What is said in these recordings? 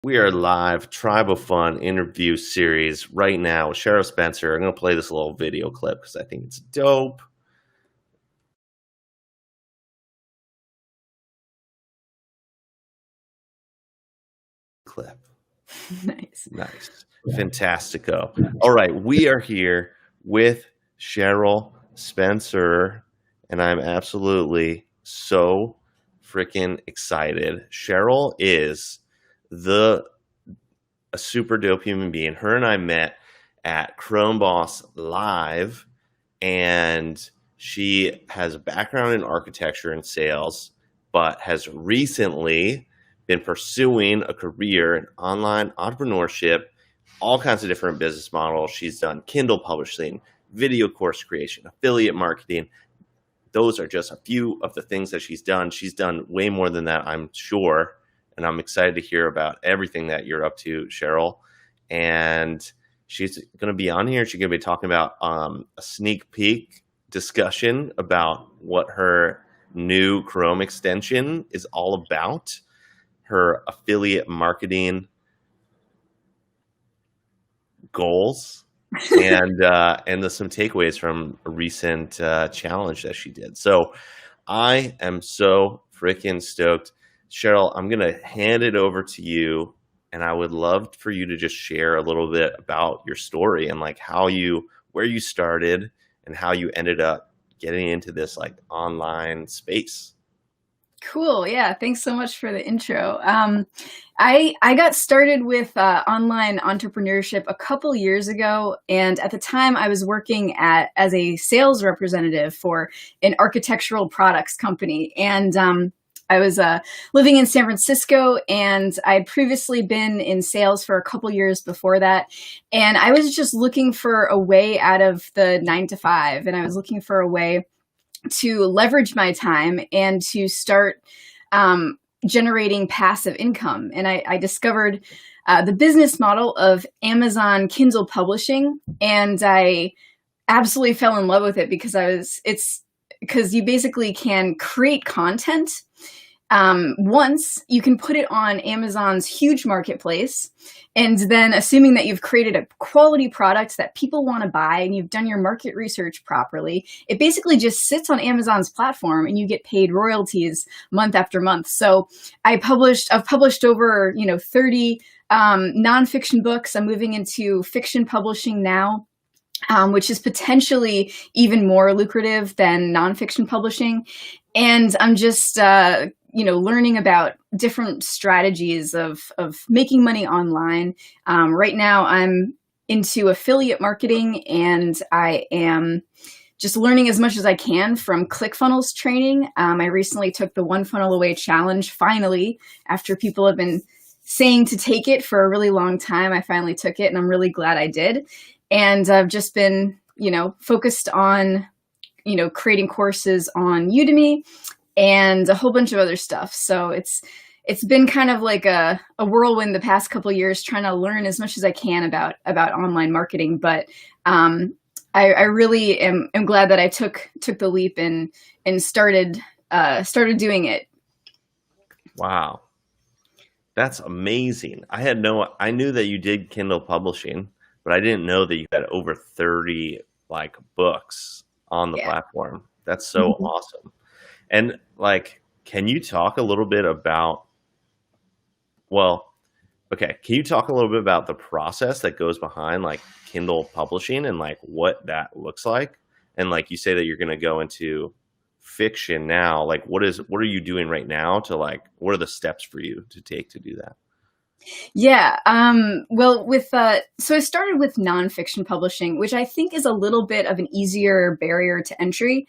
We are live Tribe of Fun interview series right now with CHERYL Spencer. I'm going to play this little video clip because I think it's dope. Clip. Nice. Nice. Fantastico. All right. We are here with CHERYL Spencer, and I'm absolutely so freaking excited. CHERYL is a super dope human being. Her and I met at Chrome Boss Live, and she has a background in architecture and sales, but has recently been pursuing a career in online entrepreneurship, all kinds of different business models. She's done Kindle publishing, video course creation, affiliate marketing. Those are just a few of the things that she's done. She's done way more than that, I'm sure. And I'm excited to hear about everything that you're up to, CHERYL. And she's going to be on here. She's going to be talking about a sneak peek discussion about what her new Chrome extension is all about, her affiliate marketing goals, and some takeaways from a recent challenge that she did. So I am so freaking stoked. CHERYL, I'm going to hand it over to you, and I would love for you to just share a little bit about your story and like where you started and how you ended up getting into this like online space. Cool. Yeah. Thanks so much for the intro. I got started with online entrepreneurship a couple years ago, and at the time I was working as a sales representative for an architectural products company, and I was living in San Francisco, and I'd previously been in sales for a couple years before that. And I was just looking for a way out of the 9 to 5, and I was looking for a way to leverage my time and to start generating passive income. And I discovered the business model of Amazon Kindle publishing, and I absolutely fell in love with it because because you basically can create content. Once you can put it on Amazon's huge marketplace, and then assuming that you've created a quality product that people want to buy and you've done your market research properly, it basically just sits on Amazon's platform and you get paid royalties month after month. So I've published over 30 nonfiction books. I'm moving into fiction publishing now, which is potentially even more lucrative than nonfiction publishing. And I'm just learning about different strategies of making money online. Right now I'm into affiliate marketing, and I am just learning as much as I can from ClickFunnels training. I recently took the One Funnel Away challenge. Finally, after people have been saying to take it for a really long time, I finally took it, and I'm really glad I did. And I've just been, focused on, creating courses on Udemy and a whole bunch of other stuff. So it's been kind of like a whirlwind the past couple of years, trying to learn as much as I can about online marketing. But I really am glad that I took the leap and started doing it. Wow. That's amazing. I knew that you did Kindle publishing, but I didn't know that you had over 30 like books on the platform. That's so awesome. And like, can you talk a little bit about, can you talk a little bit about the process that goes behind like Kindle publishing and like what that looks like? And like you say that you're going to go into fiction now, like what are you doing right now to like, what are the steps for you to take to do that? Yeah. Well, so I started with nonfiction publishing, which I think is a little bit of an easier barrier to entry,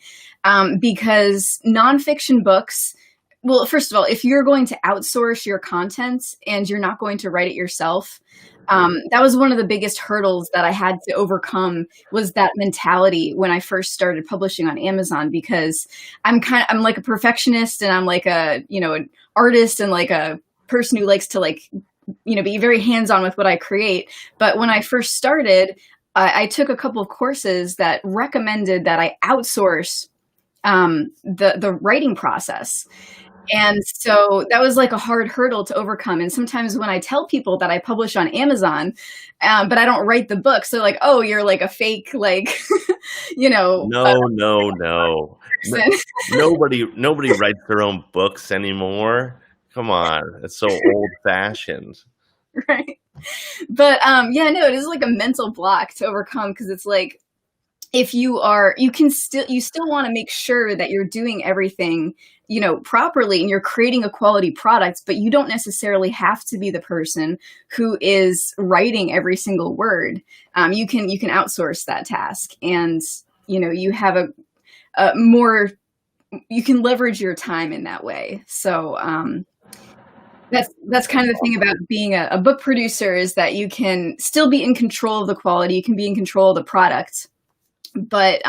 because nonfiction books, well, first of all, if you're going to outsource your content and you're not going to write it yourself, that was one of the biggest hurdles that I had to overcome, was that mentality when I first started publishing on Amazon, because I'm like a perfectionist, and I'm like an artist and like a person who likes to like, be very hands-on with what I create. But when I first started, I took a couple of courses that recommended that I outsource the writing process. And so that was like a hard hurdle to overcome. And sometimes when I tell people that I publish on Amazon, but I don't write the books, they're like, "Oh, you're like a fake, like, you know, No, no, no. No, person." nobody writes their own books anymore. Come on, it's so old fashioned. Right. But yeah, no, it is like a mental block to overcome because it's like if you still want to make sure that you're doing everything, properly and you're creating a quality product, but you don't necessarily have to be the person who is writing every single word. You can outsource that task, and you have a more you can leverage your time in that way. So that's kind of the thing about being a book producer, is that you can still be in control of the quality, you can be in control of the product, but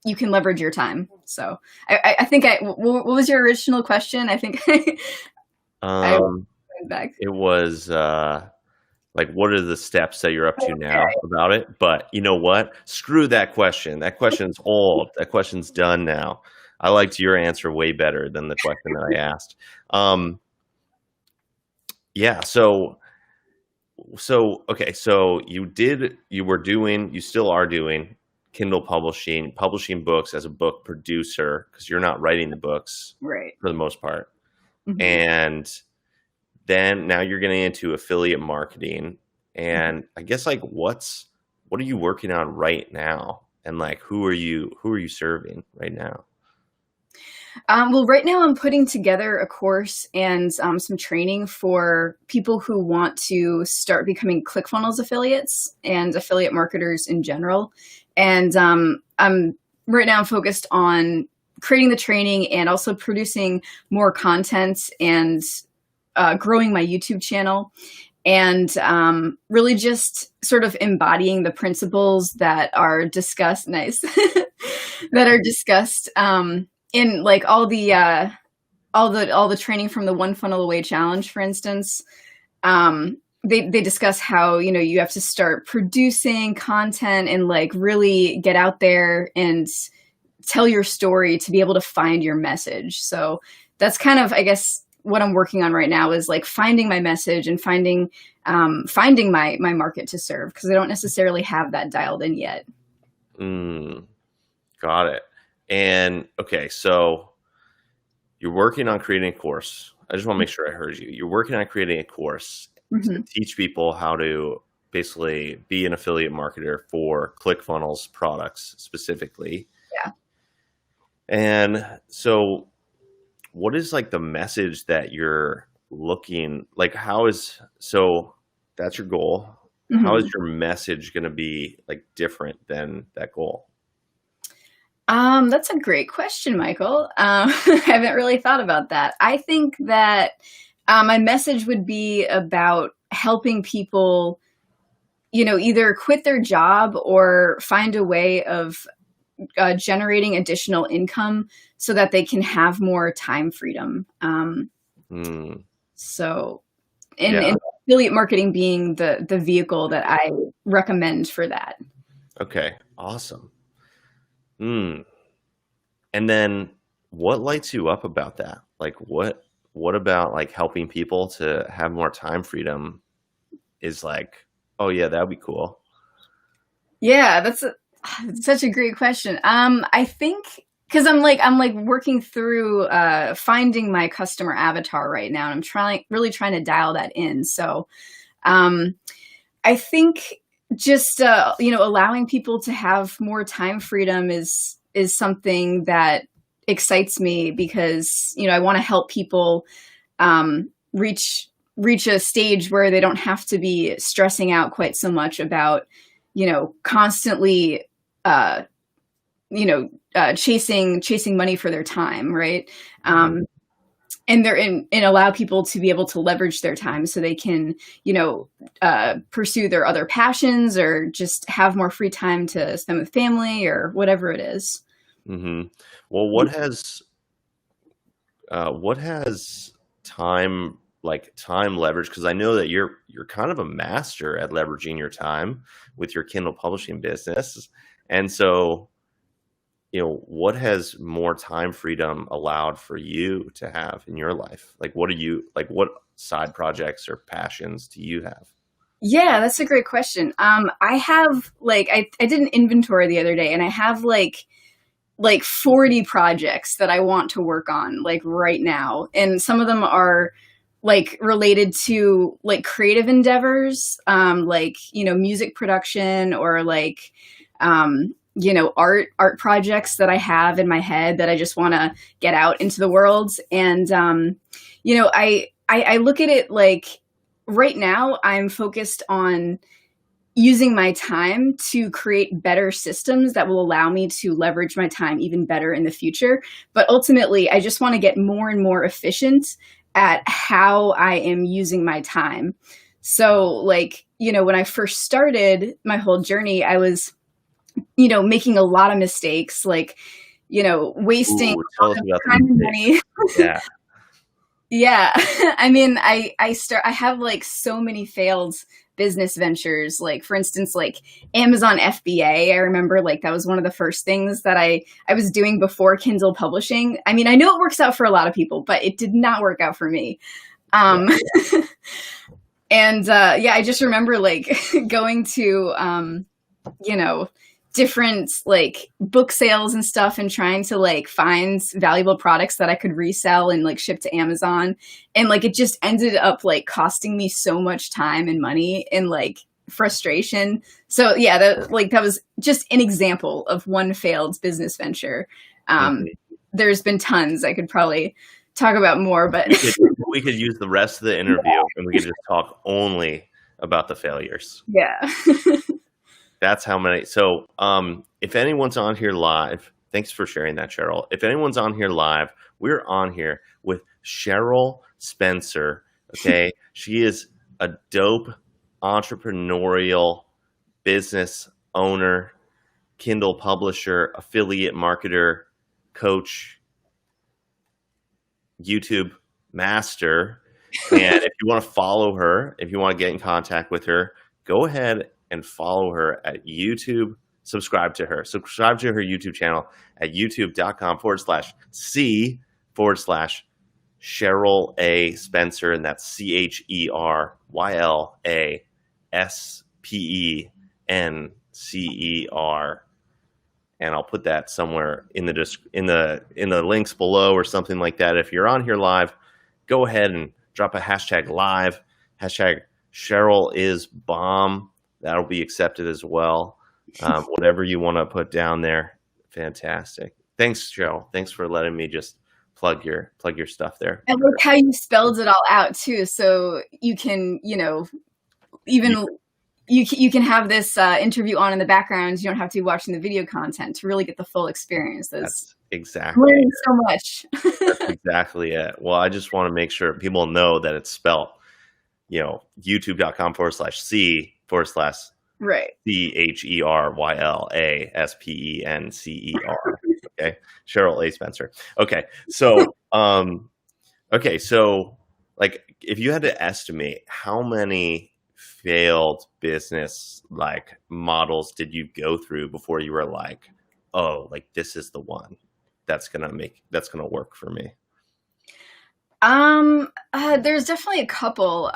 you can leverage your time. So I think what was your original question? I think I Um, went back. it was like, what are the steps that you're up to now Okay. about it? But you know what? Screw that question. That question's old. That question's done now. I liked your answer way better than the question that I asked. Um, yeah. So okay. So you still are doing Kindle publishing books as a book producer because you're not writing the books Right. for the most part, Hmm. and then now you're getting into affiliate marketing. And I guess like what are you working on right now? And like who are you serving right now? Well, right now I'm putting together a course and some training for people who want to start becoming ClickFunnels affiliates and affiliate marketers in general. And I'm right now I'm focused on creating the training and also producing more content and growing my YouTube channel, and really just sort of embodying the principles that are discussed. Nice. That are discussed in like all the training from the One Funnel Away challenge, for instance. They discuss how you have to start producing content and like really get out there and tell your story to be able to find your message. So that's kind of, I guess, what I'm working on right now, is like finding my message and finding my market to serve, because I don't necessarily have that dialed in yet. Mm, got it. And okay, so you're working on creating a course. I just want to make sure I heard you. You're working on creating a course to Hmm. teach people how to basically be an affiliate marketer for ClickFunnels products specifically. Yeah. And so what is like the message that you're looking like so that's your goal. How is Hmm. your message going to be like different than that goal? That's a great question, Michael. I haven't really thought about that. I think that my message would be about helping people, either quit their job or find a way of generating additional income so that they can have more time freedom. Hmm. So, Yeah. and affiliate marketing being the vehicle that I recommend for that. Okay. Awesome. Hmm. And then what lights you up about that? Like what about like helping people to have more time freedom is like, oh yeah, that'd be cool. Yeah, such a great question. I think because I'm like working through finding my customer avatar right now, and I'm really trying to dial that in. So um, I think just allowing people to have more time freedom is something that excites me, because I want to help people reach a stage where they don't have to be stressing out quite so much about constantly uh, chasing money for their time, right? Mhm. And allow people to be able to leverage their time so they can pursue their other passions, or just have more free time to spend with family, or whatever it is. Mhm. Well, what has time leverage, because I know that you're kind of a master at leveraging your time with your Kindle publishing business. And so what has more time freedom allowed for you to have in your life? Like, what side projects or passions do you have? Yeah, that's a great question. I have like I did an inventory the other day, and I have like 40 projects that I want to work on like right now. And some of them are like related to like creative endeavors, like, music production, or like, art projects that I have in my head that I just want to get out into the world. And, I look at it like right now I'm focused on using my time to create better systems that will allow me to leverage my time even better in the future. But ultimately, I just want to get more and more efficient at how I am using my time. So, like, when I first started my whole journey, I was, making a lot of mistakes, like, wasting Ooh, a tell lot us of about the time and mistakes. money. Yeah. Yeah. I mean, I have like so many failed business ventures. Like, for instance, like Amazon FBA. I remember like that was one of the first things that I was doing before Kindle publishing. I mean, I know it works out for a lot of people, but it did not work out for me. Yeah. Um and yeah, I just remember like going to you know, different like book sales and stuff, and trying to like find valuable products that I could resell and like ship to Amazon. And like it just ended up like costing me so much time and money and like frustration. So yeah, that was just an example of one failed business venture. Um, Mhm. there's been tons. I could probably talk about more, but We could use the rest of the interview and we could just talk only about the failures. yeah. That's how many. So, if anyone's on here live, thanks for sharing that, Cheryl. If anyone's on here live, we're on here with Cheryl Spencer. Okay. She is a dope entrepreneurial business owner, Kindle publisher, affiliate marketer, coach, YouTube master. And if you want to follow her, if you want to get in contact with her, go ahead and follow her at YouTube. Subscribe to her. Subscribe to her YouTube channel at youtube.com/C/ Cheryl A. Spencer. And that's CHERYL SPENCER. And I'll put that somewhere in the links below or something like that. If you're on here live, go ahead and drop a hashtag live, hashtag Cheryl is bomb. That'll be accepted as well. Whatever you want to put down there, fantastic. Thanks, Cheryl. Thanks for letting me just plug your stuff there. I like how you spelled it all out too, so you can, even you can have this interview on in the background. You don't have to be watching the video content to really get the full experience. That's I'm exactly learning so much. that's exactly it. Well, I just want to make sure people know that it's spelled, youtube.com/C/ Right. CHERYLASPENCER. Okay. Cheryl A. Spencer. Okay. So, like, if you had to estimate how many failed business like models did you go through before you were like, oh, like this is the one that's gonna work for me? There's definitely a couple.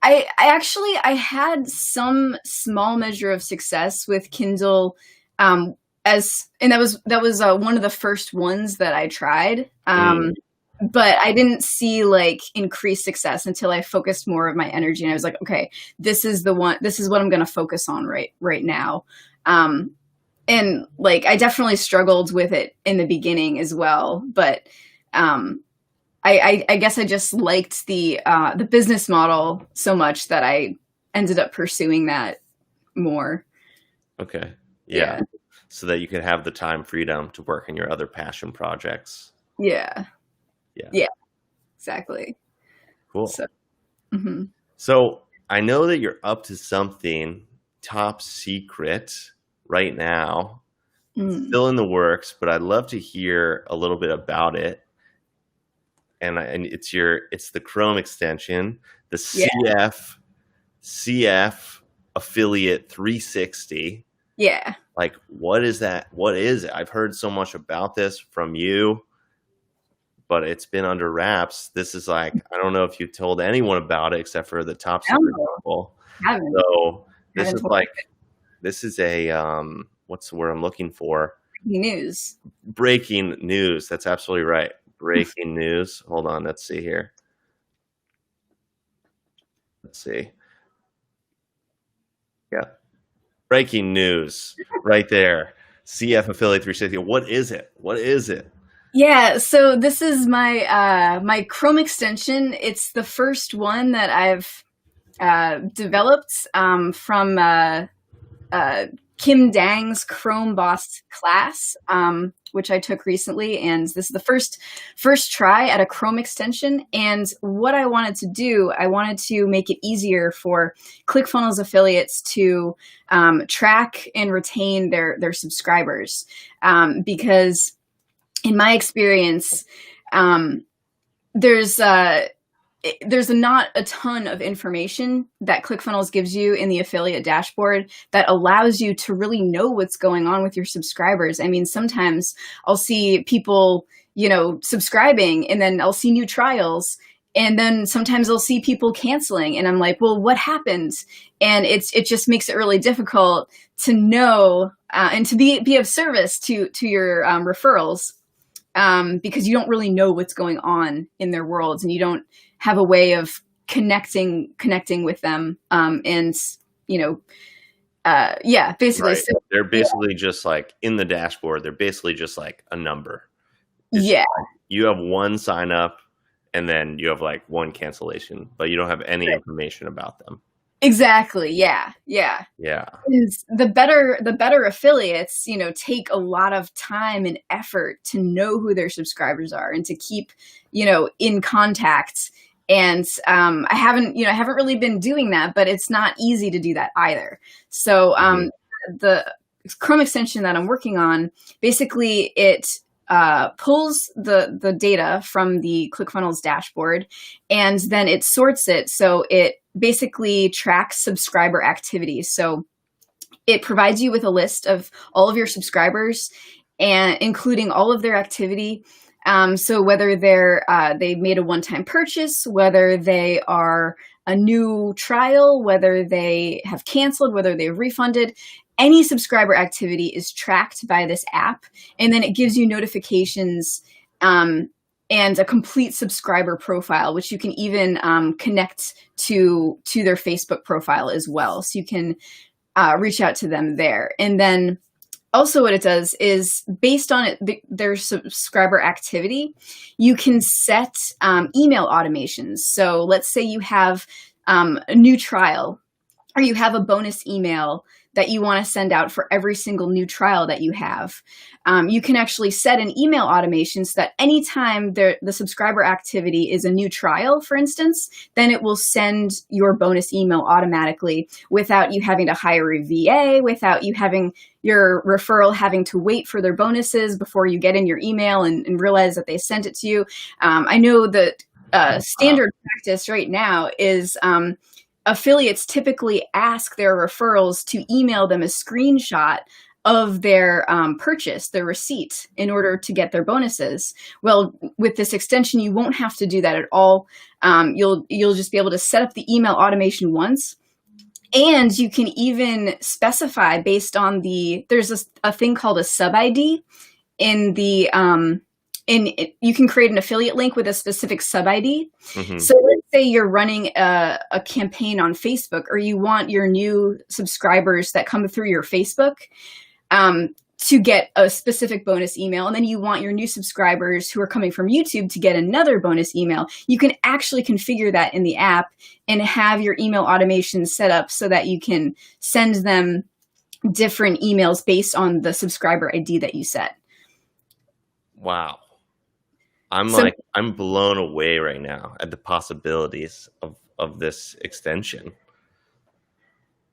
I had some small measure of success with Kindle, and that was one of the first ones that I tried. But I didn't see like increased success until I focused more of my energy, and I was like, okay, this is the one. This is what I'm going to focus on right now. And like I definitely struggled with it in the beginning as well, but I guess I just liked the business model so much that I ended up pursuing that more. Okay. Yeah. Yeah. So that you could have the time freedom to work on your other passion projects. Yeah. Yeah. Yeah. Exactly. Cool. So, mhm. So I know that you're up to something top secret right now. It's Mm. still in the works, but I'd love to hear a little bit about it. And it's the Chrome extension, the Yeah. CF affiliate 360. Yeah. like, what is that? What is it? I've heard so much about this from you, but it's been under wraps. This is like, I don't know if you told anyone about it except for the top secret No, people. haven't. So this Haven't is told like, this is a, what's the word I'm looking for? you news. Breaking news. That's absolutely right. Breaking news. Hold on. Let's see here. Let's see. Yeah. Breaking news right there. CF Affiliate 360. What is it? What is it? Yeah, so this is my my Chrome extension. It's the first one that I've developed from Kim Dang's Chrome Boss class, which I took recently, and this is the first try at a Chrome extension. And what I wanted to do, I wanted to make it easier for ClickFunnels affiliates to track and retain their subscribers, because in my experience, there's not a ton of information that ClickFunnels gives you in the affiliate dashboard that allows you to really know what's going on with your subscribers. I mean, sometimes I'll see people, subscribing, and then I'll see new trials. And then sometimes I'll see people canceling, and I'm like, well, what happened? And it just makes it really difficult to know and to be of service to your referrals, because you don't really know what's going on in their worlds, and you don't have a way of connecting with them. Basically. Right. So, They're basically just like in the dashboard. They're basically just like a number. It's yeah, like you have one sign up and then you have like one cancellation, but you don't have any information about them. exactly. Yeah. Yeah. Yeah. Is the better affiliates, take a lot of time and effort to know who their subscribers are and to keep, in contact. And I haven't really been doing that, but it's not easy to do that either. So the Chrome extension that I'm working on, basically it pulls the data from the ClickFunnels dashboard, and then it sorts it. So it basically tracks subscriber activity. So it provides you with a list of all of your subscribers, and including all of their activity. So whether they've made a one-time purchase, whether they are a new trial, whether they have canceled, whether they've refunded, any subscriber activity is tracked by this app, and then it gives you notifications and a complete subscriber profile, which you can even connect to their Facebook profile as well. So you can reach out to them there. And then also what it does is, based on their subscriber activity, you can set email automations. So let's say you have a new trial, or you have a bonus email that you want to send out for every single new trial that you have. You can actually set an email automation so that anytime the subscriber activity is a new trial, for instance, then it will send your bonus email automatically without you having to hire a VA, without you having your referral having to wait for their bonuses before you get in your email and realize that they sent it to you. I know that standard practice right now is affiliates typically ask their referrals to email them a screenshot of their purchase, their receipt, in order to get their bonuses. Well, with this extension, you won't have to do that at all. You'll just be able to set up the email automation once. And you can even specify based on there's a thing called a sub ID in the, you can create an affiliate link with a specific sub ID. Mm-hmm. So let's say you're running a campaign on Facebook, or you want your new subscribers that come through your Facebook to get a specific bonus email, and then you want your new subscribers who are coming from YouTube to get another bonus email. You can actually configure that in the app and have your email automation set up so that you can send them different emails based on the subscriber ID that you set. Wow. I'm blown away right now at the possibilities of this extension.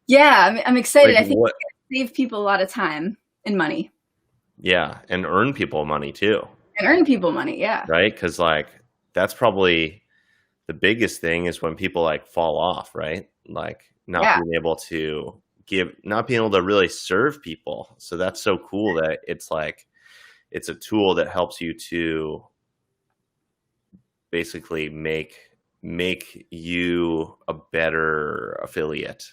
Yeah, I'm excited. I think it's going to save people a lot of time and money. Yeah, and earn people money too. And earn people money, yeah. Right? Because that's probably the biggest thing, is when people fall off, right? Not being able to not being able to really serve people. So that's so cool that it's like it's a tool that helps you to basically make you a better affiliate.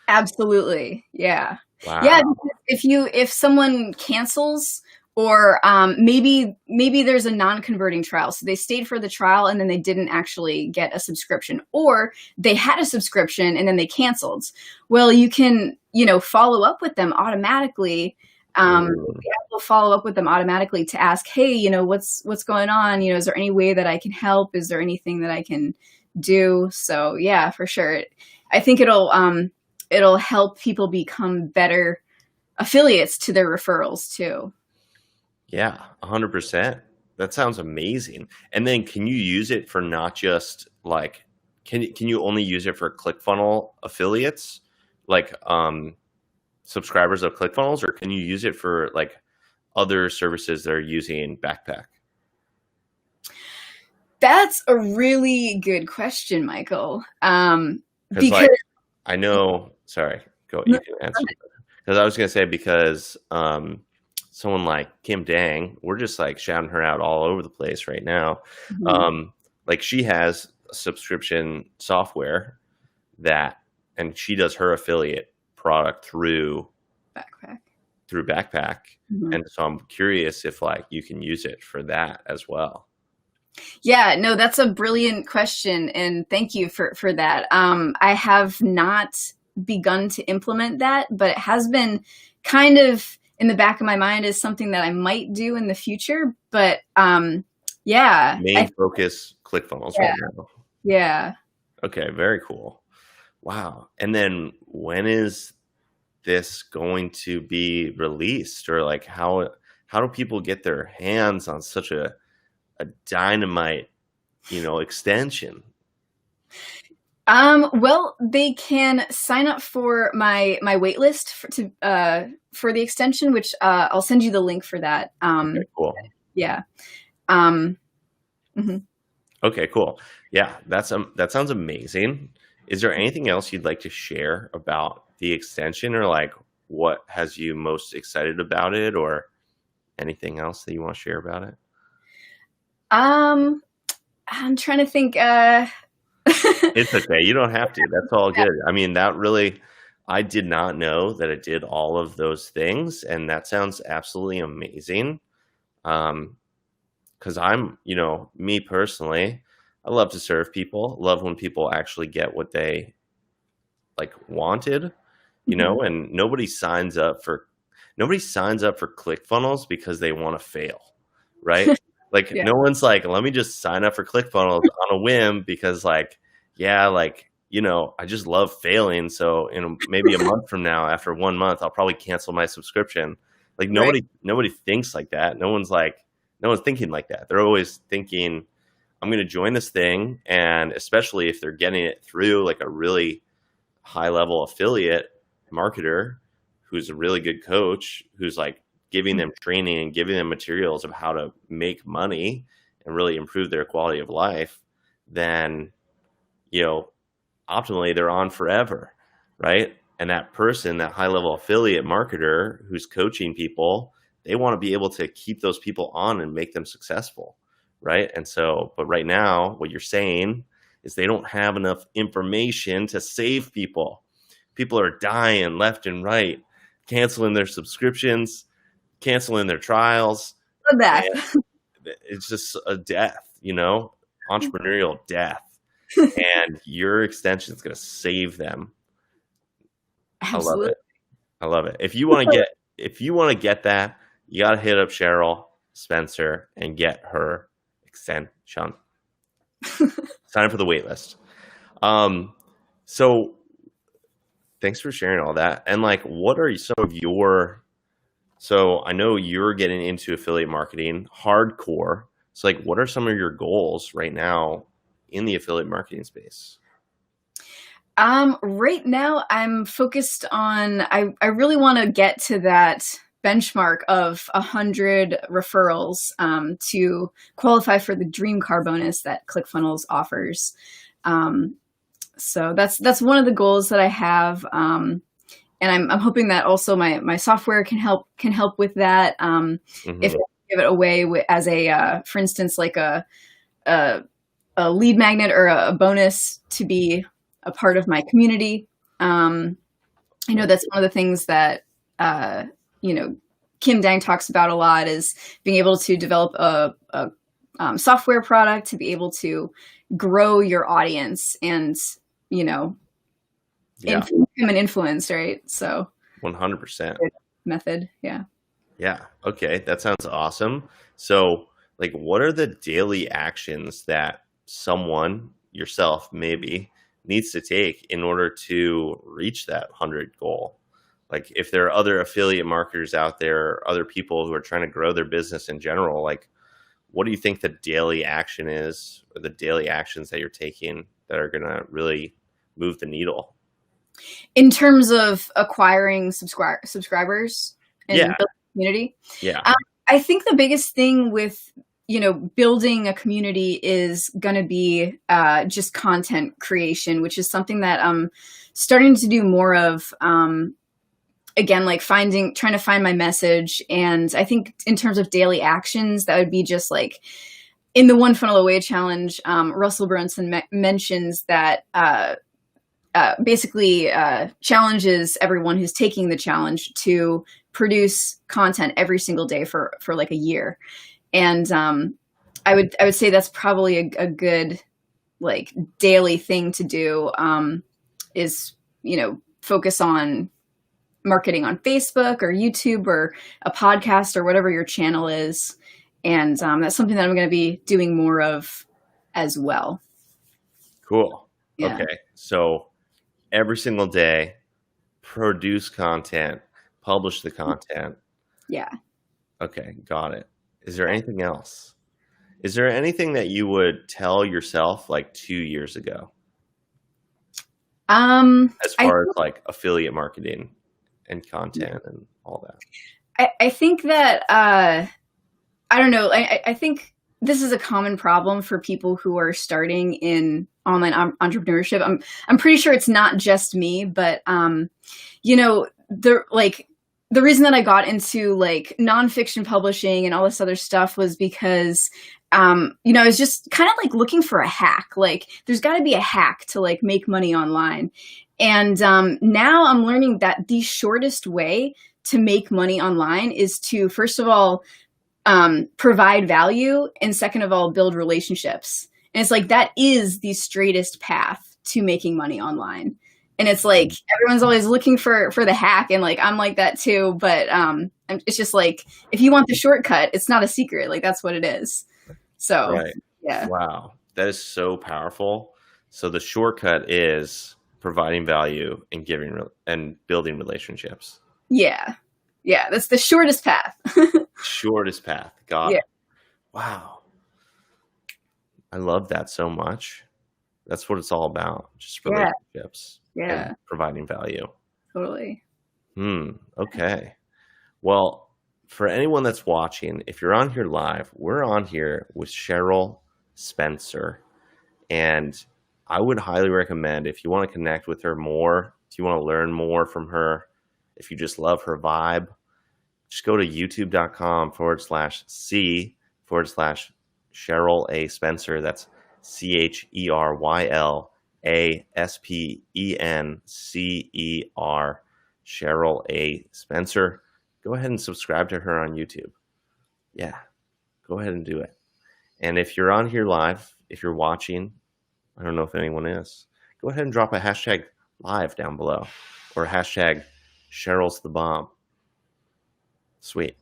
Absolutely. Yeah. Yeah. Wow. Because if someone cancels, or maybe there's a non-converting trial, so they stayed for the trial and then they didn't actually get a subscription, or they had a subscription and then they canceled. Well, you can, follow up with them automatically. Mm. The app will follow up with them automatically to ask, hey, what's going on? Is there any way that I can help? Is there anything that I can do? So yeah, for sure. I think it'll help people become better affiliates to their referrals too. Yeah, 100%. That sounds amazing. And then can you use it for not just like can you only use it for ClickFunnels affiliates, like subscribers of ClickFunnels, or can you use it for like other services that are using Backpack? That's a really good question, Michael. Because Because like I know, sorry, go you can answer. Because I was gonna say because someone like Kim Dang, we're just like shouting her out all over the place right now. Mhm. Like she has a subscription software and she does her affiliate product through Backpack. Backpack. Mhm. And so I'm curious if like you can use it for that as well. Yeah, no, that's a brilliant question, and thank you for that. I have not begun to implement that, but it has been kind of in the back of my mind as something that I might do in the future. But yeah, Main focus ClickFunnels right yeah, now. yeah. Okay, very cool. Wow. And then when is this going to be released, or like how do people get their hands on such a dynamite, extension? Well, they can sign up for my wait list for the extension, which I'll send you the link for that. Okay, cool. Yeah. Um, mhm. Okay, cool. Yeah, that sounds amazing. Is there anything else you'd like to share about the extension, or like what has you most excited about it, or anything else that you want to share about it? Um, I'm trying to think. It's okay. You don't have to. That's all good. I mean, I did not know that it did all of those things, and that sounds absolutely amazing. Because me personally, I love to serve people. Love when people actually get what they like wanted, Mhm. and nobody signs up for ClickFunnels because they want to fail, right? Like Yeah. no one's like, let me just sign up for ClickFunnels on a whim because like, yeah, like, I just love failing. So maybe a month from now, after 1 month, I'll probably cancel my subscription. Like Right. nobody thinks like that. No one's thinking like that. They're always thinking, I'm going to join this thing. And especially if they're getting it through like a really high level affiliate marketer who's a really good coach, who's like giving them training and giving them materials of how to make money and really improve their quality of life, then, optimally they're on forever, right? And that person, that high level affiliate marketer who's coaching people, they want to be able to keep those people on and make them successful, right? And so, but right now, what you're saying is they don't have enough information to save people. People are dying left and right, canceling their subscriptions, canceling their trials. Love that. And it's just a death, entrepreneurial death. And your extension is going to save them. I love Absolutely. it. I love it. If you want to get that, you got to hit up CHERYL Spencer and get her extension. Sign up for the wait list. So thanks for sharing all that. And like, what are some of so I know you're getting into affiliate marketing hardcore. So like, what are some of your goals right now in the affiliate marketing space? Right now I'm focused on, I really want to get to that benchmark of 100 referrals to qualify for the dream car bonus that ClickFunnels offers. So that's one of the goals that I have. and I'm hoping that also my software can help with that. If I Hmm. give it away as a for instance, like a, a lead magnet or a bonus to be a part of my community. I know that's one of the things that uh, you know Kim Dang talks about a lot is being able to develop a software product to be able to grow your audience and you know Yeah, become an influence, right? So 100%. good method, yeah. Yeah. Okay. That sounds awesome. So, like, what are the daily actions that someone, yourself maybe, needs to take in order to reach that 100 goal? Like, if there are other affiliate marketers out there, other people who are trying to grow their business in general, like, what do you think the daily action is, or the daily actions that you're taking that are going to really move the needle? In terms of acquiring subscribers Yeah. and building a community, Yeah. um, I think the biggest thing with building a community is going to be just content creation, which is something that I'm starting to do more of. Again, like trying to find my message, and I think in terms of daily actions, that would be just like in the One Funnel Away challenge. Russell Brunson mentions that. Basically challenges everyone who's taking the challenge to produce content every single day for like a year, and I would say that's probably a good like daily thing to do. Is focus on marketing on Facebook or YouTube or a podcast or whatever your channel is, and that's something that I'm going to be doing more of as well. Cool. Yeah, Okay. So, every single day, produce content, publish the content. yeah. Okay, got it. Is there anything else? Is there anything that you would tell yourself like 2 years ago as I far as like affiliate marketing and content and all that? I think that I don't know. I think this is a common problem for people who are starting in online entrepreneurship. I'm pretty sure it's not just me, but the reason that I got into like nonfiction publishing and all this other stuff was because I was just kind of like looking for a hack. Like, there's got to be a hack to like make money online, and now I'm learning that the shortest way to make money online is to first of all provide value, and second of all, build relationships. And it's like that is the straightest path to making money online. And it's like everyone's always looking for the hack, and like I'm like that too. But it's just like if you want the shortcut, it's not a secret. Like that's what it is. So Right. yeah, Wow. That is so powerful. So the shortcut is providing value and and building relationships. yeah, yeah. That's the shortest path. Shortest path. Got Yeah, it. Wow. I love that so much. That's what it's all about. Just yeah, relationships and yeah. providing value. Totally. Okay. Well, for anyone that's watching, if you're on here live, we're on here with CHERYL Spencer. And I would highly recommend, if you want to connect with her more, if you want to learn more from her, if you just love her vibe, just go to youtube.com/C// Cheryl A. Spencer. That's CHERYLASPENCER. Cheryl A. Spencer. Go ahead and subscribe to her on YouTube. Yeah, go ahead and do it. And if you're on here live, if you're watching, I don't know if anyone is, go ahead and drop a hashtag live down below or hashtag Cheryl's the bomb. Sweet.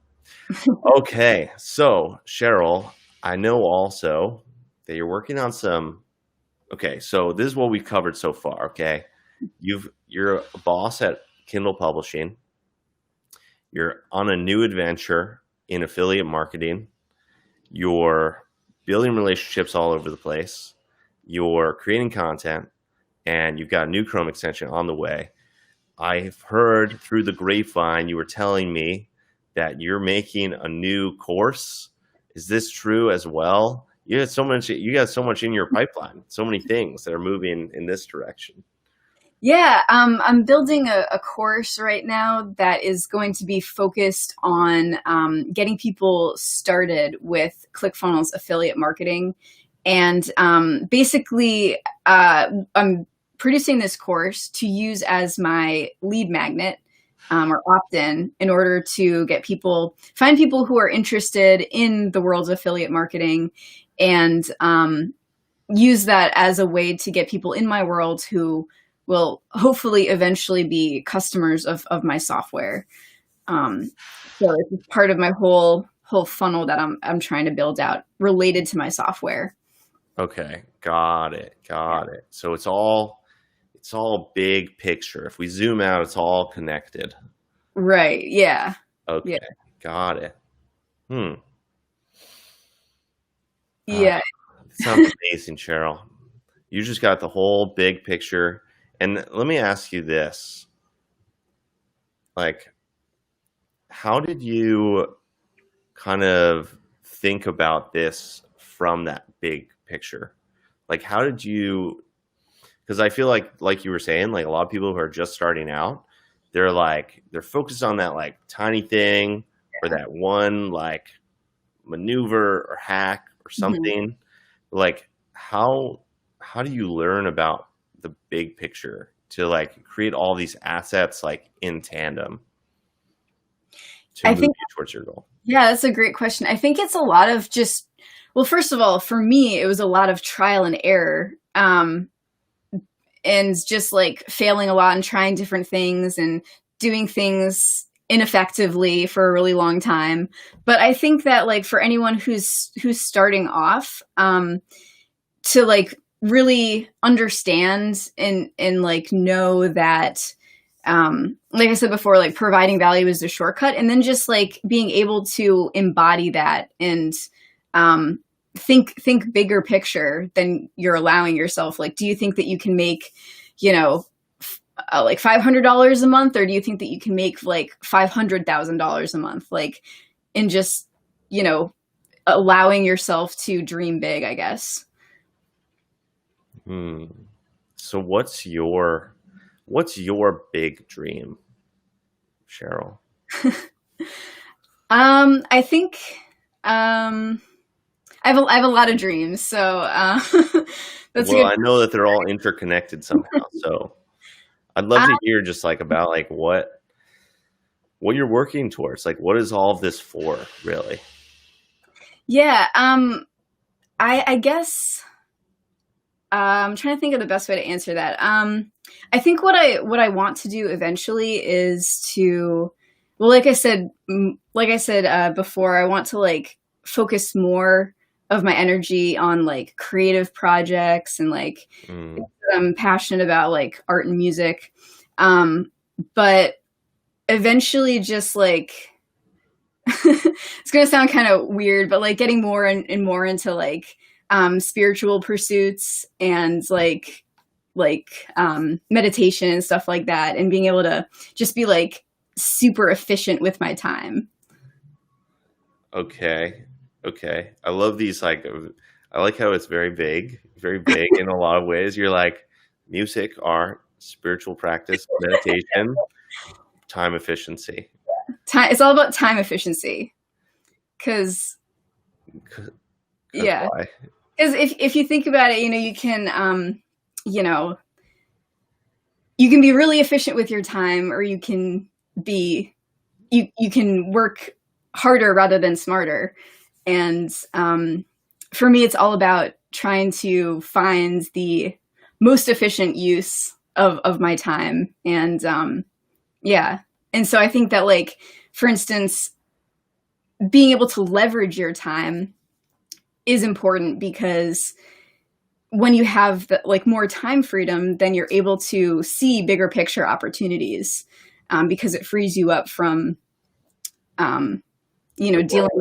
Okay, so Cheryl, I know also that you're working on some. Okay, so this is what we've covered so far. Okay, you're a boss at Kindle Publishing. You're on a new adventure in affiliate marketing. You're building relationships all over the place. You're creating content, and you've got a new Chrome extension on the way. I've heard through the grapevine you were telling me that you're making a new course. Is this true as well? You got so much in your pipeline, so many things that are moving in this direction. Yeah, I'm building a course right now that is going to be focused on getting people started with ClickFunnels affiliate marketing. And basically, I'm producing this course to use as my lead magnet or opt-in in order to get people, find people who are interested in the world of affiliate marketing, and use that as a way to get people in my world who will hopefully eventually be customers of my software. Um, so it's part of my whole funnel that I'm trying to build out related to my software. Okay, got it, Yeah. got it. So it's all big picture. If we zoom out, it's all connected. Right. Yeah. Yeah. Okay, got it. Hmm. Ah, Yeah. sounds amazing, Cheryl. You just got the whole big picture. And let me ask you this. Like, how did you kind of think about this from that big picture? Like, how did you, because I feel like you were saying, like a lot of people who are just starting out, they're focused on that like tiny thing or that one like maneuver or hack or Mhm. something. Like how do you learn about the big picture to like create all these assets like in tandem to I move think, you towards your goal? yeah, that's a great question. I think it's a lot of just, well, first of all, for me, it was a lot of trial and error. And just like failing a lot and trying different things and doing things ineffectively for a really long time. But I think that like for anyone who's starting off, to like really understand and like know that like I said before, like providing value is the shortcut, and then just like being able to embody that and um, think bigger picture than you're allowing yourself. Like, do you think that you can make, you know, like $500 a month, or do you think that you can make like $500,000 a month? Like, and just, you know, allowing yourself to dream big, I guess. Hmm. So what's your big dream, Cheryl? I think I have a lot of dreams, so that's a Well, good. I know that they're all interconnected somehow. So I'd love to hear just like about like what you're working towards. Like what is all of this for, really? Yeah, I guess I'm trying to think of the best way to answer that. I think what I want to do eventually is to, well, like I said before, I want to like focus more of my energy on like creative projects and like Mm, I'm passionate about like art and music, um, but eventually just like it's gonna sound kind of weird, but like getting more and more into like spiritual pursuits and meditation and stuff like that, and being able to just be like super efficient with my time. okay. Okay. I love these like I like how it's very vague in a lot of ways. You're like music, art, spiritual practice, meditation, time efficiency. Time, it's all about time efficiency, because Because yeah, why? because if you think about it, you know, you can be really efficient with your time, or you can be you can work harder rather than smarter. And for me, it's all about trying to find the most efficient use of my time. And yeah. And so I think that, like, for instance, being able to leverage your time is important, because when you have like more time freedom, then you're able to see bigger picture opportunities, because it frees you up from um, The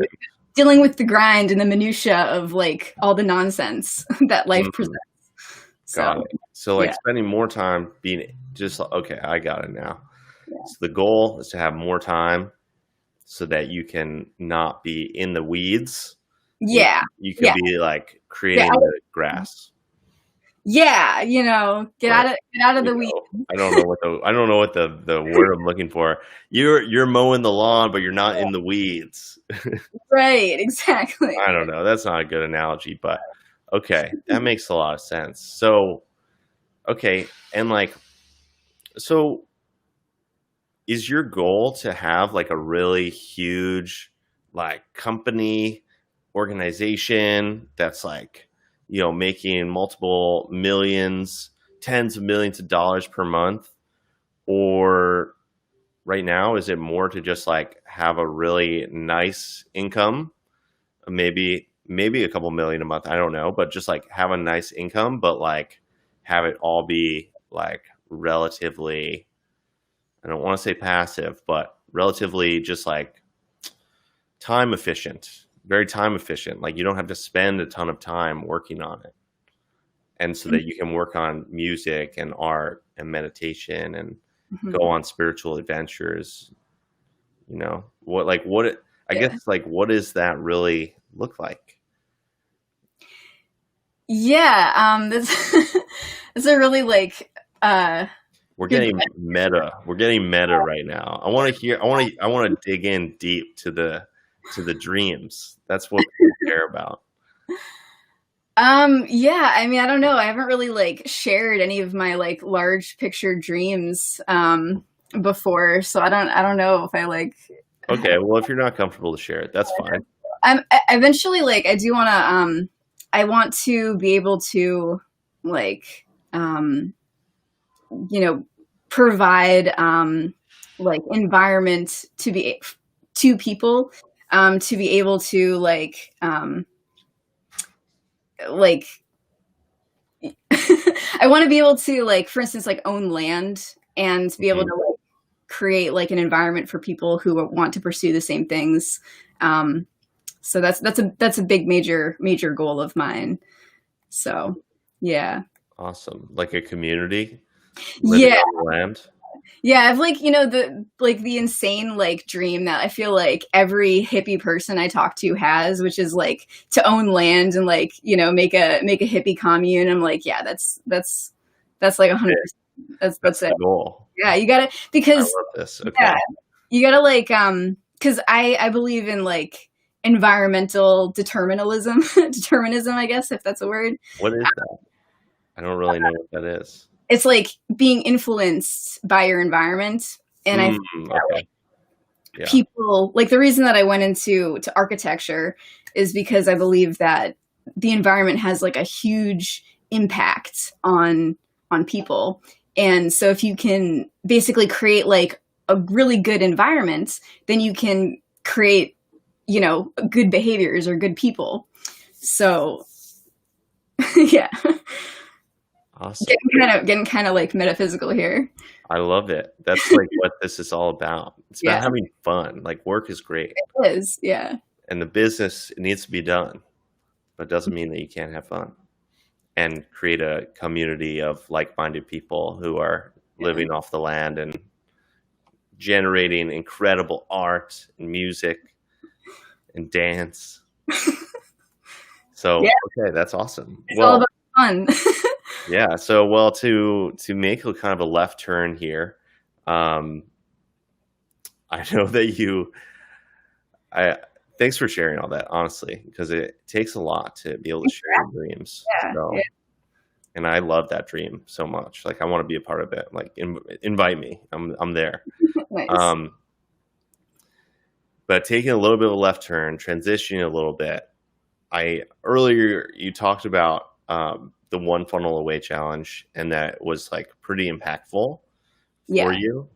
dealing with the grind and the minutia of like all the nonsense that life presents. whirlwind. So Got it. So like yeah, spending more time being just okay, I got it now. yeah, So the goal is to have more time so that you can not be in the weeds. yeah, You can yeah, be like yeah, creating the grass. yeah. Or Get out of the weeds. I don't know what the word I'm looking for. You're mowing the lawn, but you're not in the weeds. Right, exactly. I don't know. That's not a good analogy, but okay, that makes a lot of sense. So, okay, and like, so is your goal to have like a really huge like company organization that's like, making multiple millions, tens of millions of dollars per month? Or right now, is it more to just like have a really nice income, maybe a couple million a month, I don't know, but just like have a nice income, but like have it all be like relatively, I don't want to say passive, but relatively just like time efficient, very time efficient. Like you don't have to spend a ton of time working on it. And so that you can work on music and art and meditation and Mhm. go on spiritual adventures. I Yeah. guess like, what does that really look like? Yeah, that's that's a really like We're good getting question. meta. We're getting meta right now. I want to hear. I want to dig in deep to the dreams. That's what people care about. Yeah, I mean, I don't know. I haven't really like shared any of my like large picture dreams before, so I don't know if I like Okay. Well, if you're not comfortable to share it, that's fine. eventually like I do want to I want to be able to like um you know provide like environment to people to be able to like I want to be able to like for instance like own land and be able Mhm. to like create like an environment for people who want to pursue the same things. So that's a big major goal of mine. So yeah. Awesome. Like a community living Yeah. on the land. Yeah, I've like, the insane like dream that I feel like every hippie person I talk to has, which is like to own land and like, make a hippie commune. I'm like, yeah, that's like Okay. 100%. That's That's it. the goal. Yeah, you gotta I because love this. Okay. yeah, you gotta like because I believe in like environmental determinism, I guess if that's a word. What is that? I don't really know what that is. It's like being influenced by your environment, and I think Okay. Yeah. people like the reason that I went into architecture is because I believe that the environment has like a huge impact on people. And so if you can basically create like a really good environment, then you can create, good behaviors or good people. So yeah. Awesome. Getting kind of like metaphysical here. I love it. That's like what this is all about. It's about Yeah, having fun. Like work is great, it is. Yeah. and the business, it needs to be done, but it doesn't mean that you can't have fun and create a community of like-minded people who are Yeah. living off the land and generating incredible art and music and dance. Yeah. So, okay, that's awesome. It's all Well, about fun. yeah. So, well, to make a kind of a left turn here, um, I know that I thanks for sharing all that, honestly, because it takes a lot to be able to share your dreams. Yeah. Yeah. So, and I love that dream so much. Like, I want to be a part of it. Like, invite me. I'm there. Nice. Um, but taking a little bit of a left turn, transitioning a little bit. I earlier you talked about the one funnel away challenge, and that was like pretty impactful for Yeah. you.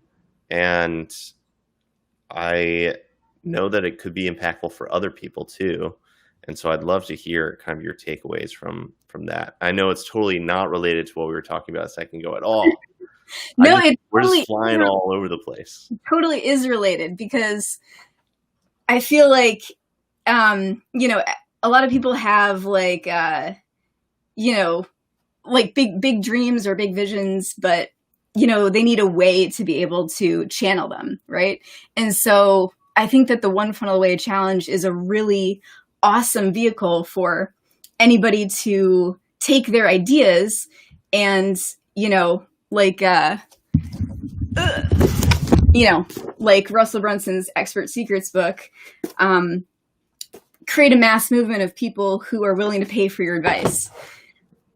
And I know that it could be impactful for other people too. And so I'd love to hear kind of your takeaways from that. I know it's totally not related to what we were talking about a second ago at all. No, it We're just flying all over the place. totally is related because I feel like, a lot of people have like, like big dreams or big visions, but they need a way to be able to channel them, right? And so I think that the One Funnel Away challenge is a really awesome vehicle for anybody to take their ideas and like you know, like Russell Brunson's Expert Secrets book, um, create a mass movement of people who are willing to pay for your advice.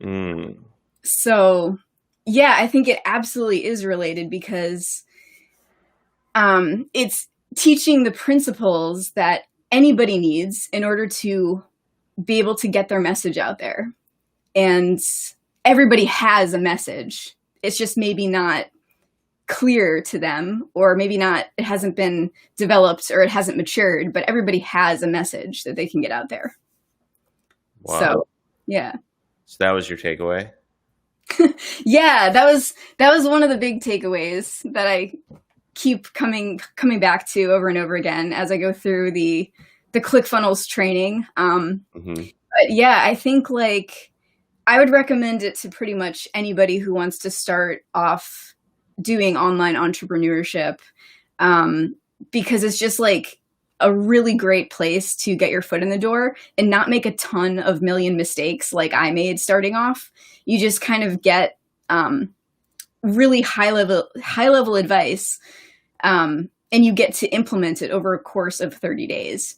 Mm. So, yeah, I think it absolutely is related because it's teaching the principles that anybody needs in order to be able to get their message out there. And everybody has a message. It's just maybe not clear to them, or maybe not, it hasn't been developed or it hasn't matured, but everybody has a message that they can get out there. Wow. So, yeah. So that was your takeaway? Yeah, that was one of the big takeaways that I keep coming back to over and over again as I go through the ClickFunnels training. Mm-hmm. But yeah, I think like I would recommend it to pretty much anybody who wants to start off doing online entrepreneurship, because it's just like a really great place to get your foot in the door and not make a ton of million mistakes like I made starting off. You just kind of get really high level advice, and you get to implement it over a course of 30 days.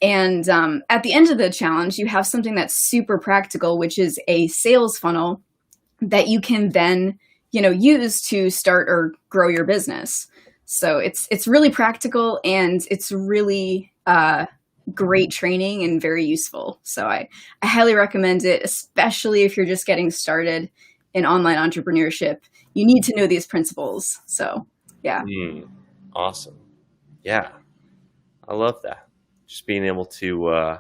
And at the end of the challenge, you have something that's super practical, which is a sales funnel that you can then, use to start or grow your business. So it's really practical, and it's really great training and very useful. So I highly recommend it, especially if you're just getting started in online entrepreneurship. You need to know these principles. So yeah. Awesome. Yeah, I love that. Just being able to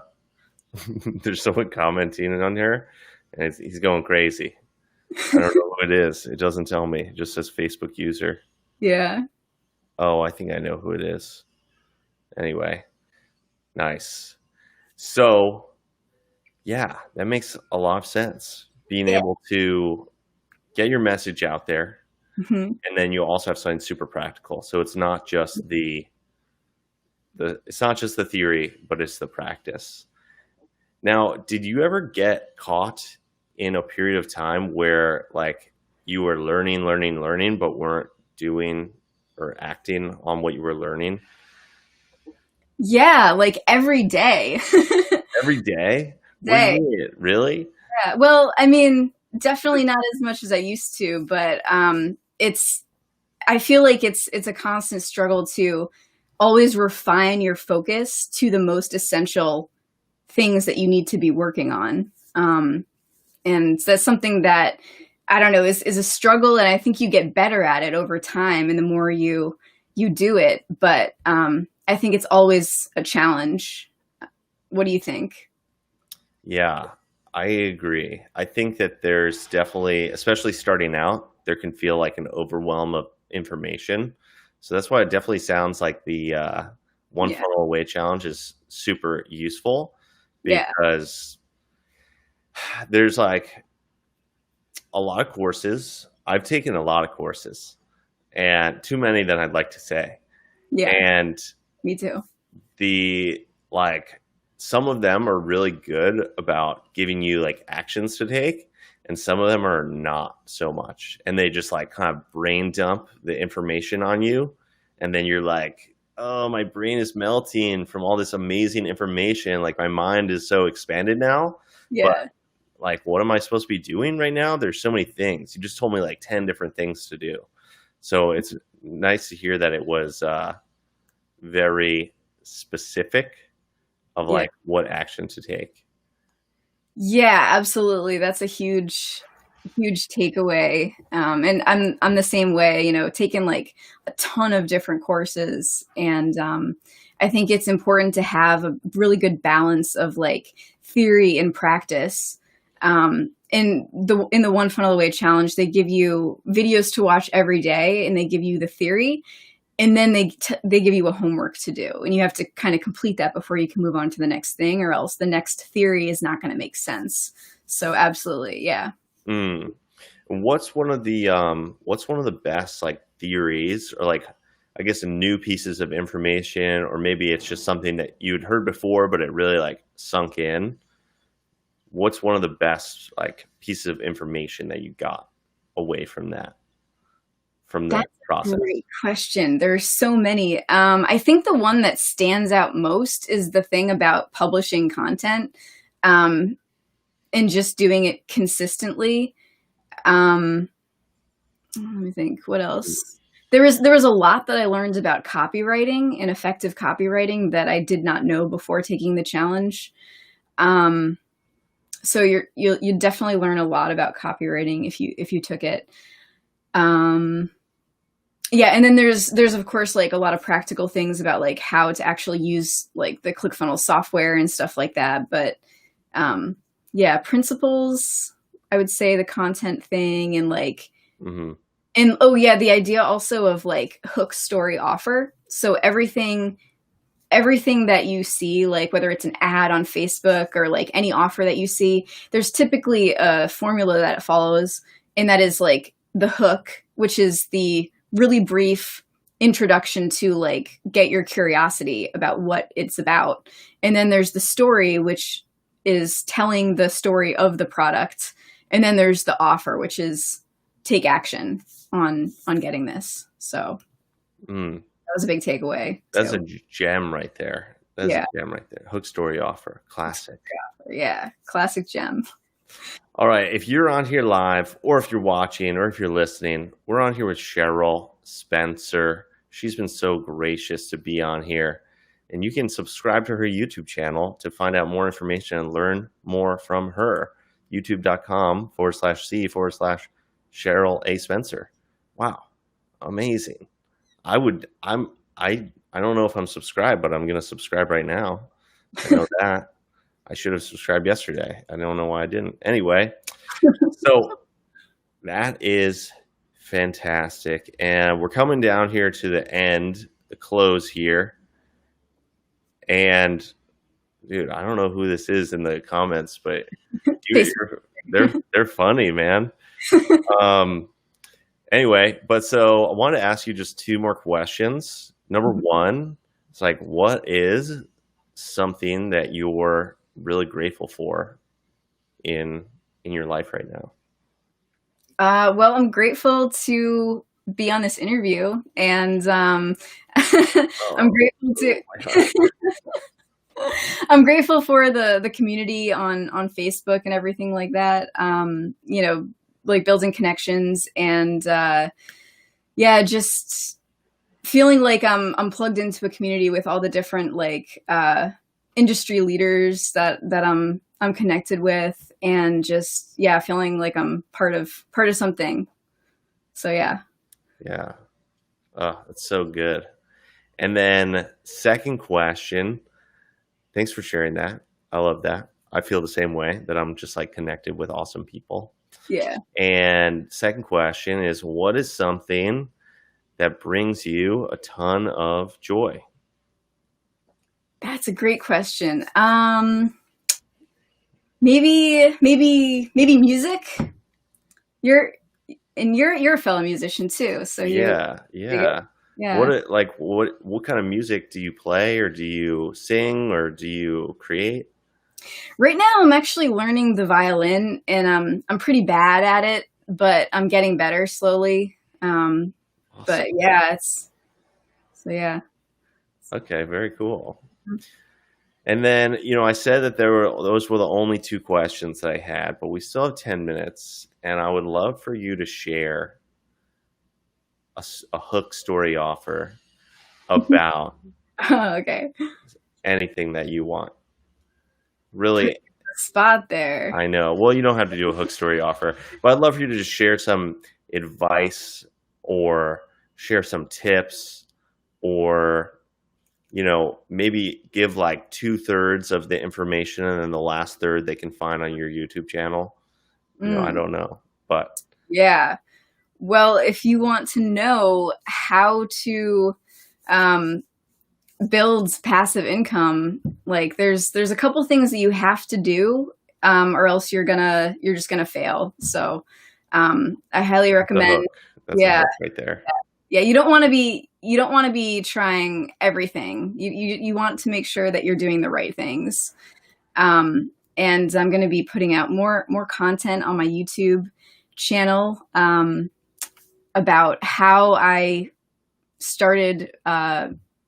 there's someone commenting on here, and he's going crazy. I don't know who it is. It doesn't tell me. It just says Facebook user. Yeah. Oh, I think I know who it is. Anyway, nice. So, yeah, that makes a lot of sense. Being able to get your message out there, and then you also have something super practical. So it's not just it's not just the theory, but it's the practice. Now, did you ever get caught in a period of time where like you were learning, but weren't doing or acting on what you were learning? Yeah, like every day. Every day? Day. Really? Yeah. Well, I mean, definitely not as much as I used to, but I feel like it's a constant struggle to always refine your focus to the most essential things that you need to be working on. And that's something that, I don't know, is a struggle. And I think you get better at it over time and the more you do it. But I think it's always a challenge. What do you think? Yeah, I agree. I think that there's definitely, especially starting out, there can feel like an overwhelm of information. So that's why it definitely sounds like the One Funnel Away challenge is super useful, because there's like a lot of courses. I've taken a lot of courses, and too many that I'd like to say. Yeah. And me too. Some of them are really good about giving you like actions to take, and some of them are not so much. And they just like kind of brain dump the information on you. And then you're like, oh, my brain is melting from all this amazing information. Like my mind is so expanded now. Yeah. But like, what am I supposed to be doing right now? There's so many things. You just told me like 10 different things to do. So it's nice to hear that it was very specific of like what action to take. Yeah, absolutely. That's a huge takeaway. And I'm the same way, taking like a ton of different courses. And I think it's important to have a really good balance of like theory and practice. In the One Funnel Away challenge, they give you videos to watch every day, and they give you the theory. And then they give you a homework to do, and you have to kind of complete that before you can move on to the next thing, or else the next theory is not going to make sense. So absolutely. Yeah. What's one of the best like theories, or like, I guess, new pieces of information, or maybe it's just something that you'd heard before, but it really like sunk in. What's one of the best like pieces of information that you got away from that? from the That's a process? great question. There's so many. I think the one that stands out most is the thing about publishing content, um, and just doing it consistently. Um, let me think. What else? There was a lot that I learned about copywriting and effective copywriting that I did not know before taking the challenge. Um, so you definitely learn a lot about copywriting if you took it. Um, yeah, and then there's of course like a lot of practical things about like how to actually use like the ClickFunnels software and stuff like that. But um, yeah, principles. I would say the content thing and like Hmm. and oh yeah, the idea also of like hook story offer. So everything that you see, like whether it's an ad on Facebook or like any offer that you see, there's typically a formula that it follows, and that is like the hook, which is the really brief introduction to like get your curiosity about what it's about. And then there's the story, which is telling the story of the product. And then there's the offer, which is take action on getting this. So Mm. that was a big takeaway That's a too. gem right there. That's a Yeah. gem right there. Hook story offer. Classic. Yeah, classic gem. All right. If you're on here live, or if you're watching, or if you're listening, we're on here with CHERYL Spencer. She's been so gracious to be on here. And you can subscribe to her YouTube channel to find out more information and learn more from her. YouTube.com/C/CHERYL A. Spencer. Wow. Amazing. I don't know if I'm subscribed, but I'm gonna subscribe right now. I know that. I should have subscribed yesterday. I don't know why I didn't. Anyway, so that is fantastic. And we're coming down here to the end, the close here. And dude, I don't know who this is in the comments, but they're funny, man. Um, anyway, but so I want to ask you just two more questions. Number one, it's like, what is something that you're really grateful for in your life right now? Well, I'm grateful to be on this interview, and I'm Oh, grateful oh to my God. I'm grateful for the community on Facebook and everything like that. Like building connections and yeah, just feeling like I'm plugged into a community with all the different like industry leaders that I'm connected with, and just yeah, feeling like I'm part of something. So yeah. Yeah. Oh, that's so good. And then second question, thanks for sharing that. I love that. I feel the same way, that I'm just like connected with awesome people. Yeah. And second question is, what is something that brings you a ton of joy? That's a great question. Maybe music. You're you're a fellow musician too, so you Yeah, yeah. yeah. What kind of music do you play, or do you sing, or do you create? Right now, I'm actually learning the violin, and I'm pretty bad at it, but I'm getting better slowly. But Awesome. yeah, it's so yeah. Okay, very cool. And then, I said that those were the only two questions that I had, but we still have 10 minutes, and I would love for you to share a hook story offer about Okay, anything that you want. put Really, a spot there. I know. Well, you don't have to do a hook story offer, but I'd love for you to just share some advice, or share some tips, or maybe give like 2/3 of the information, and then the last third they can find on your YouTube channel. I Mm, don't know, but yeah. Well, if you want to know how to um, build passive income, like there's a couple things that you have to do, or else you're just gonna fail. So I highly that's a recommend. hook. That's a Yeah, hook right there. yeah. You don't want to be trying everything. You want to make sure that you're doing the right things. And I'm going to be putting out more content on my YouTube channel. about how I started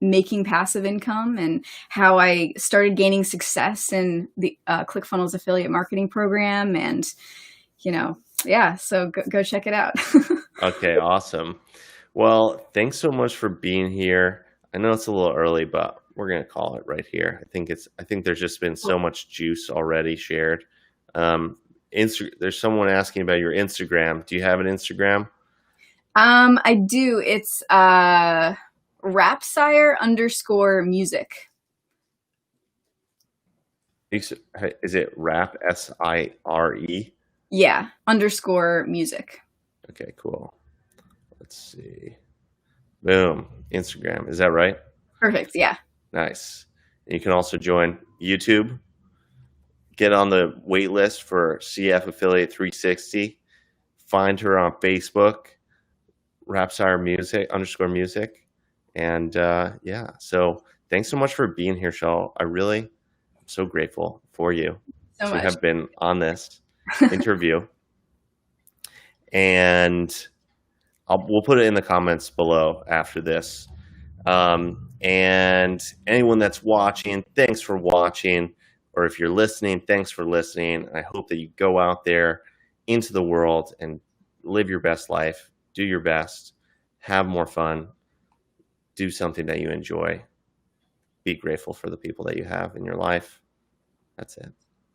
making passive income and how I started gaining success in the ClickFunnels affiliate marketing program. And, yeah, so go check it out. Okay, awesome. Well, thanks so much for being here. I know it's a little early, but we're gonna call it right here. I think there's just been so much juice already shared. Um, there's someone asking about your Instagram. Do you have an Instagram? I do. It's rapsire_music. Is it rap SIRE? Yeah, _music. Okay, cool. Let's see. Boom. Instagram. Is that right? Perfect. Yeah. Nice. And you can also join YouTube. Get on the wait list for CF Affiliate 360. Find her on Facebook, Rapsire Music _music. And yeah, so thanks so much for being here, Cheryl. I really am so grateful for you So to much. have been on this interview. And we'll put it in the comments below after this. And anyone that's watching, thanks for watching. Or if you're listening, thanks for listening. I hope that you go out there into the world and live your best life, do your best, have more fun, do something that you enjoy, be grateful for the people that you have in your life. That's it.